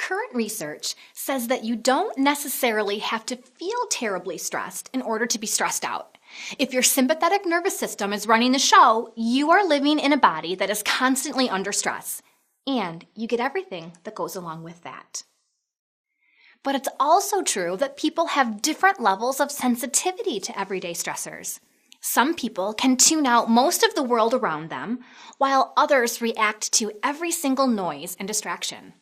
current research says that you don't necessarily have to feel terribly stressed in order to be stressed out. If your sympathetic nervous system is running the show, you are living in a body that is constantly under stress, and you get everything that goes along with that. But it's also true that people have different levels of sensitivity to everyday stressors. Some people can tune out most of the world around them, while others react to every single noise and distraction.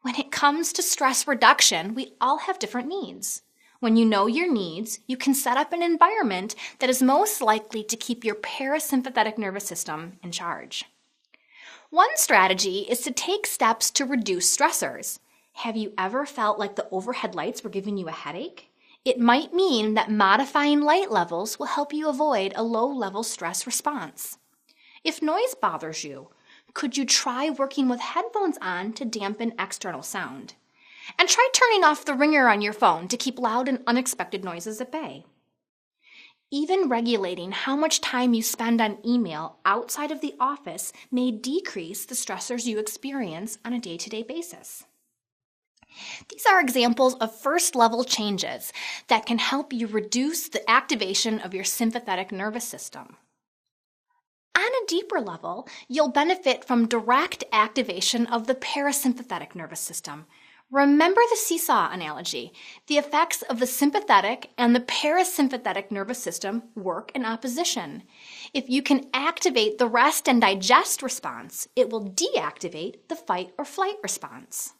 When it comes to stress reduction, we all have different needs. When you know your needs, you can set up an environment that is most likely to keep your parasympathetic nervous system in charge. One strategy is to take steps to reduce stressors. Have you ever felt like the overhead lights were giving you a headache? It might mean that modifying light levels will help you avoid a low-level stress response. If noise bothers you, could you try working with headphones on to dampen external sound? And try turning off the ringer on your phone to keep loud and unexpected noises at bay. Even regulating how much time you spend on email outside of the office may decrease the stressors you experience on a day-to-day basis. These are examples of first-level changes that can help you reduce the activation of your sympathetic nervous system. On a deeper level, you'll benefit from direct activation of the parasympathetic nervous system. Remember the seesaw analogy. The effects of the sympathetic and the parasympathetic nervous system work in opposition. If you can activate the rest and digest response, it will deactivate the fight or flight response.